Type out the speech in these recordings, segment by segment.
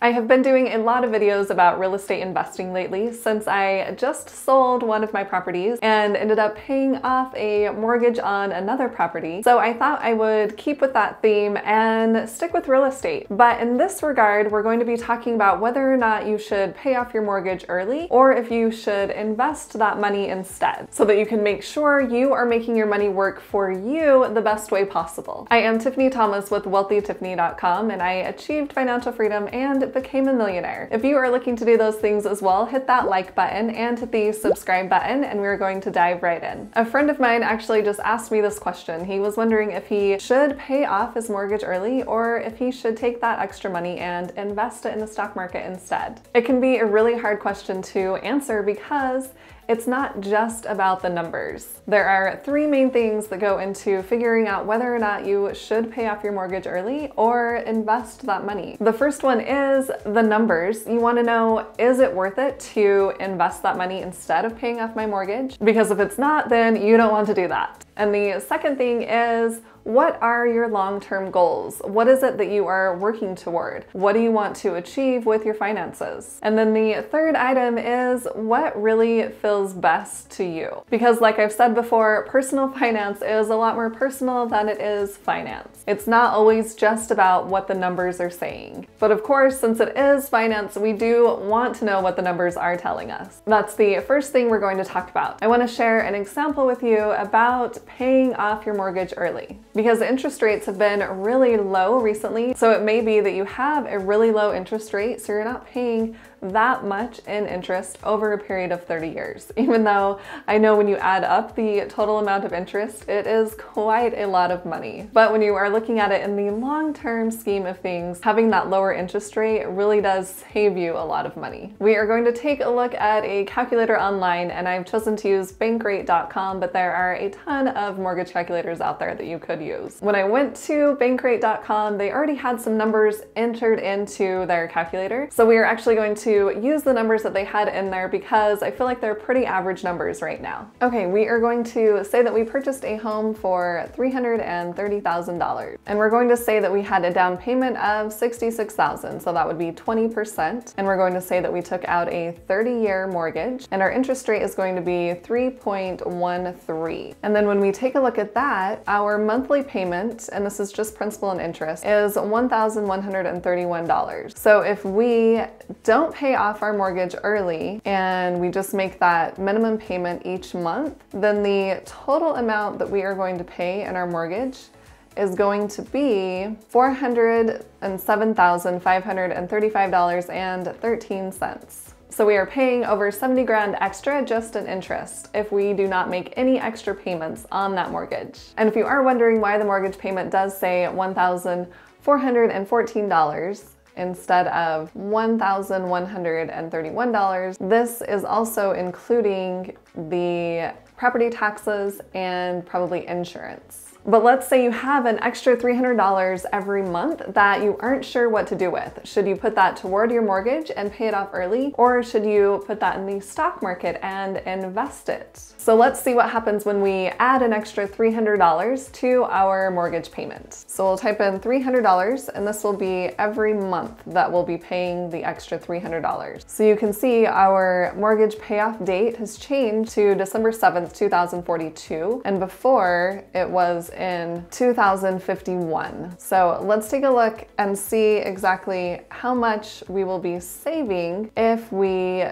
I have been doing a lot of videos about real estate investing lately since I just sold one of my properties and ended up paying off a mortgage on another property. So I thought I would keep with that theme and stick with real estate. But in this regard, we're going to be talking about whether or not you should pay off your mortgage early or if you should invest that money instead so that you can make sure you are making your money work for you the best way possible. I am Tiffany Thomas with wealthytiffany.com, and I achieved financial freedom and became a millionaire. If you are looking to do those things as well, hit that like button and hit the subscribe button, and we're going to dive right in. A friend of mine actually just asked me this question. He was wondering if he should pay off his mortgage early or if he should take that extra money and invest it in the stock market instead. It can be a really hard question to answer because it's not just about the numbers. There are three main things that go into figuring out whether or not you should pay off your mortgage early or invest that money. The first one is the numbers. You want to know, is it worth it to invest that money instead of paying off my mortgage? Because if it's not, then you don't want to do that. And the second thing is, what are your long-term goals? What is it that you are working toward? What do you want to achieve with your finances? And then the third item is what really feels best to you. Because like I've said before, personal finance is a lot more personal than it is finance. It's not always just about what the numbers are saying. But of course, since it is finance, we do want to know what the numbers are telling us. That's the first thing we're going to talk about. I want to share an example with you about paying off your mortgage early. Because interest rates have been really low recently, so it may be that you have a really low interest rate, so you're not paying that much in interest over a period of 30 years. Even though I know when you add up the total amount of interest, it is quite a lot of money. But when you are looking at it in the long-term scheme of things, having that lower interest rate really does save you a lot of money. We are going to take a look at a calculator online, and I've chosen to use bankrate.com, but there are a ton of mortgage calculators out there that you could use. When I went to bankrate.com, they already had some numbers entered into their calculator. So we are actually going to use the numbers that they had in there because I feel like they're pretty average numbers right now. Okay, we are going to say that we purchased a home for $330,000. And we're going to say that we had a down payment of $66,000, so that would be 20%. And we're going to say that we took out a 30-year mortgage, and our interest rate is going to be 3.13. And then when we take a look at that, our monthly payment, and this is just principal and interest, is $1,131. So if we don't pay off our mortgage early and we just make that minimum payment each month, then the total amount that we are going to pay in our mortgage is going to be $407,535.13. So we are paying over 70 grand extra just in interest if we do not make any extra payments on that mortgage. And if you are wondering why the mortgage payment does say $1,414 instead of $1,131, this is also including the property taxes and probably insurance. But let's say you have an extra $300 every month that you aren't sure what to do with. Should you put that toward your mortgage and pay it off early, or should you put that in the stock market and invest it? So let's see what happens when we add an extra $300 to our mortgage payment. So we'll type in $300, and this will be every month that we'll be paying the extra $300. So you can see our mortgage payoff date has changed to December 7th, 2042, and before it was in 2051. So let's take a look and see exactly how much we will be saving if we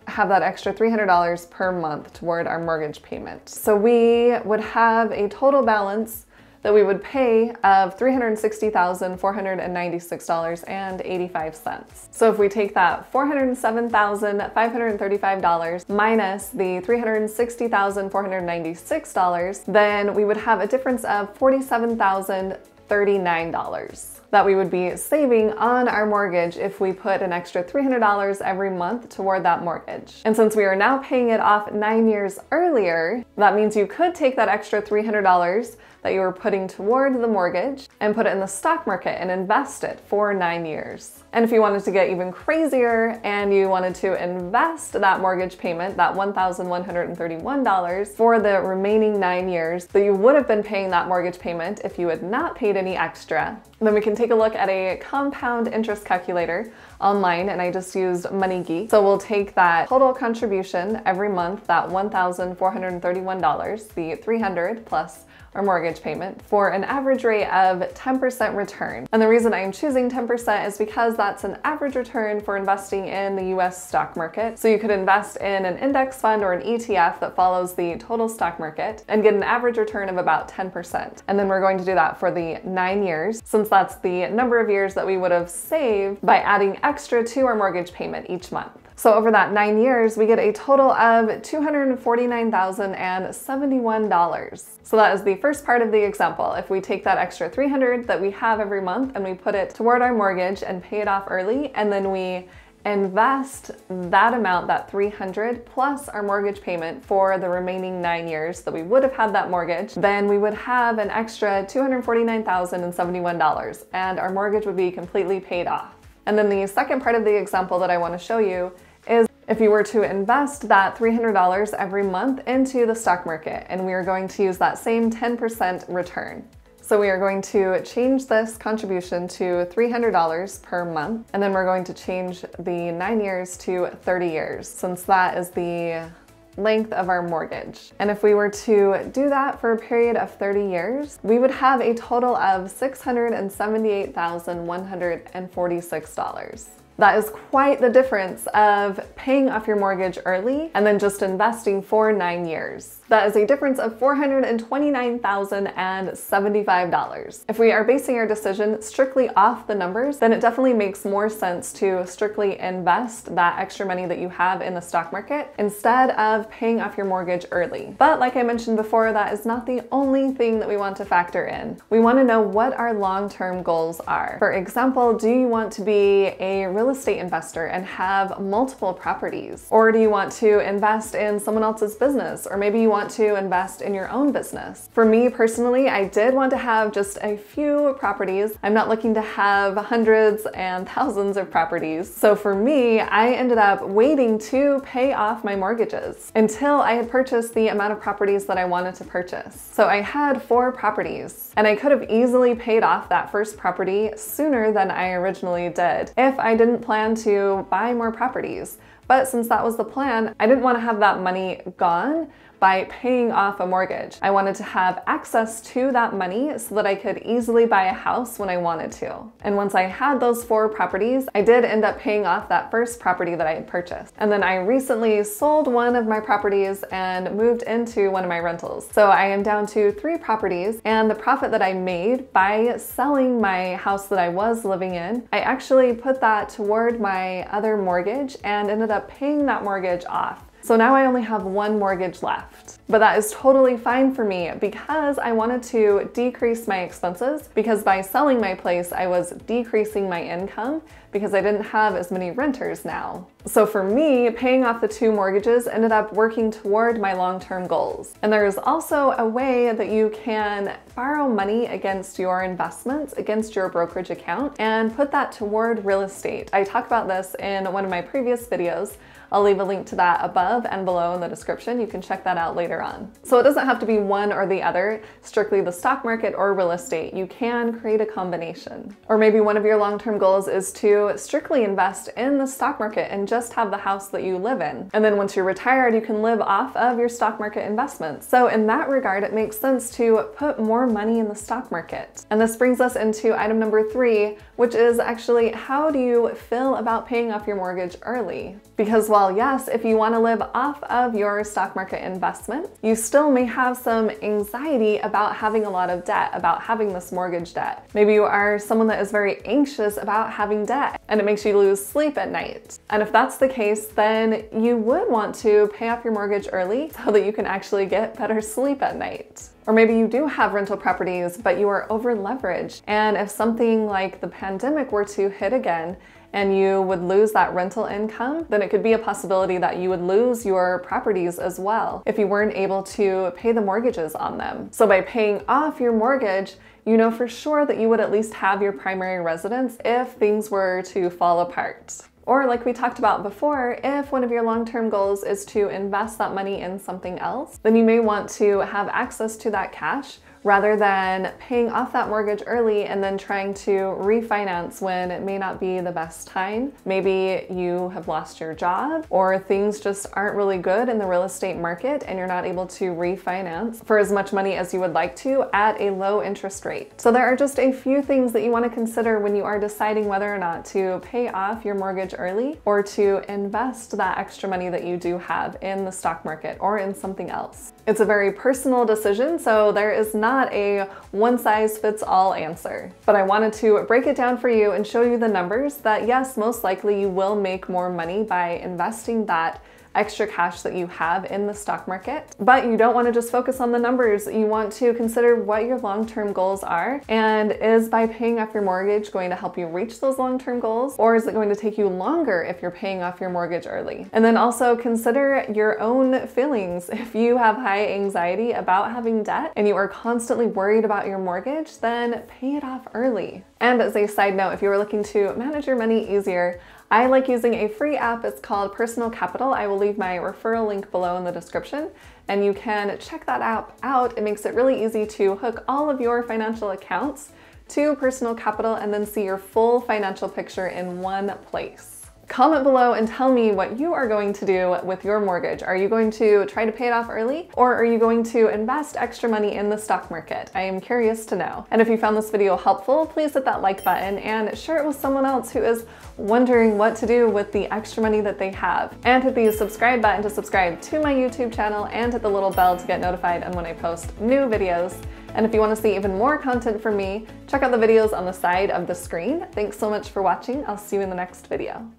have that extra $300 per month toward our mortgage payment. So we would have a total balance that we would pay of $360,496.85. So if we take that $407,535 minus the $360,496, then we would have a difference of $47,039 that we would be saving on our mortgage if we put an extra $300 every month toward that mortgage. And since we are now paying it off 9 years earlier, that means you could take that extra $300 that you were putting toward the mortgage and put it in the stock market and invest it for 9 years. And if you wanted to get even crazier and you wanted to invest that mortgage payment, that $1,131 for the remaining 9 years that you would have been paying that mortgage payment if you had not paid any extra, then we can take a look at a compound interest calculator online, and I just used MoneyGeek. So we'll take that total contribution every month, that $1,431, the $300 plus our mortgage payment, for an average rate of 10% return. And the reason I'm choosing 10% is because that's an average return for investing in the US stock market. So you could invest in an index fund or an ETF that follows the total stock market and get an average return of about 10%. And then we're going to do that for the 9 years, since that's the number of years that we would have saved by adding extra to our mortgage payment each month. So over that 9 years, we get a total of $249,071. So that is the first part of the example. If we take that extra $300 that we have every month and we put it toward our mortgage and pay it off early, and then we invest that amount, that $300 plus our mortgage payment for the remaining 9 years that we would have had that mortgage, then we would have an extra $249,071 and our mortgage would be completely paid off. And then the second part of the example that I want to show you is if you were to invest that $300 every month into the stock market, and we are going to use that same 10% return. So we are going to change this contribution to $300 per month, and then we're going to change the 9 years to 30 years, since that is the length of our mortgage. And if we were to do that for a period of 30 years, we would have a total of $678,146. That is quite the difference of paying off your mortgage early and then just investing for 9 years. That is a difference of $429,075. If we are basing our decision strictly off the numbers, then it definitely makes more sense to strictly invest that extra money that you have in the stock market instead of paying off your mortgage early. But like I mentioned before, that is not the only thing that we want to factor in. We want to know what our long-term goals are. For example, do you want to be a real estate investor and have multiple properties? Or do you want to invest in someone else's business? Or maybe you want to invest in your own business. For me personally, I did want to have just a few properties. I'm not looking to have hundreds and thousands of properties. So for me, I ended up waiting to pay off my mortgages until I had purchased the amount of properties that I wanted to purchase. So I had 4 properties, and I could have easily paid off that first property sooner than I originally did if I didn't plan to buy more properties. But since that was the plan, I didn't want to have that money gone by paying off a mortgage. I wanted to have access to that money so that I could easily buy a house when I wanted to. And once I had those 4 properties, I did end up paying off that first property that I had purchased. And then I recently sold one of my properties and moved into one of my rentals. So I am down to 3 properties, and the profit that I made by selling my house that I was living in, I actually put that toward my other mortgage and ended up paying that mortgage off. So now I only have 1 mortgage left, but that is totally fine for me because I wanted to decrease my expenses, because by selling my place, I was decreasing my income because I didn't have as many renters now. So for me, paying off the 2 mortgages ended up working toward my long-term goals. And there is also a way that you can borrow money against your investments, against your brokerage account, and put that toward real estate. I talk about this in one of my previous videos. I'll leave a link to that above and below in the description. You can check that out later on. So it doesn't have to be one or the other, strictly the stock market or real estate. You can create a combination. Or maybe one of your long-term goals is to strictly invest in the stock market and just have the house that you live in. And then once you're retired, you can live off of your stock market investments. So in that regard, it makes sense to put more money in the stock market. And this brings us into item number 3, which is actually, how do you feel about paying off your mortgage early? Because while yes, if you want to live off of your stock market investment, you still may have some anxiety about having a lot of debt, about having this mortgage debt. Maybe you are someone that is very anxious about having debt and it makes you lose sleep at night. And if that's the case, then you would want to pay off your mortgage early so that you can actually get better sleep at night. Or maybe you do have rental properties, but you are over leveraged. And if something like the pandemic were to hit again, and you would lose that rental income, then it could be a possibility that you would lose your properties as well if you weren't able to pay the mortgages on them. So by paying off your mortgage, you know for sure that you would at least have your primary residence if things were to fall apart. Or like we talked about before, if one of your long-term goals is to invest that money in something else, then you may want to have access to that cash rather than paying off that mortgage early and then trying to refinance when it may not be the best time. Maybe you have lost your job or things just aren't really good in the real estate market and you're not able to refinance for as much money as you would like to at a low interest rate. So there are just a few things that you want to consider when you are deciding whether or not to pay off your mortgage early or to invest that extra money that you do have in the stock market or in something else. It's a very personal decision, so there is not a one-size-fits-all answer. But I wanted to break it down for you and show you the numbers that yes, most likely you will make more money by investing that extra cash that you have in the stock market. But you don't want to just focus on the numbers. You want to consider what your long-term goals are, and is by paying off your mortgage going to help you reach those long-term goals, or is it going to take you longer if you're paying off your mortgage early? And then also consider your own feelings. If you have high anxiety about having debt and you are constantly worried about your mortgage, then pay it off early. And as a side note, if you are looking to manage your money easier, I like using a free app. It's called Personal Capital. I will leave my referral link below in the description, and you can check that app out. It makes it really easy to hook all of your financial accounts to Personal Capital and then see your full financial picture in one place. Comment below and tell me what you are going to do with your mortgage. Are you going to try to pay it off early, or are you going to invest extra money in the stock market? I am curious to know. And if you found this video helpful, please hit that like button and share it with someone else who is wondering what to do with the extra money that they have. And hit the subscribe button to subscribe to my YouTube channel, and hit the little bell to get notified on when I post new videos. And if you want to see even more content from me, check out the videos on the side of the screen. Thanks so much for watching. I'll see you in the next video.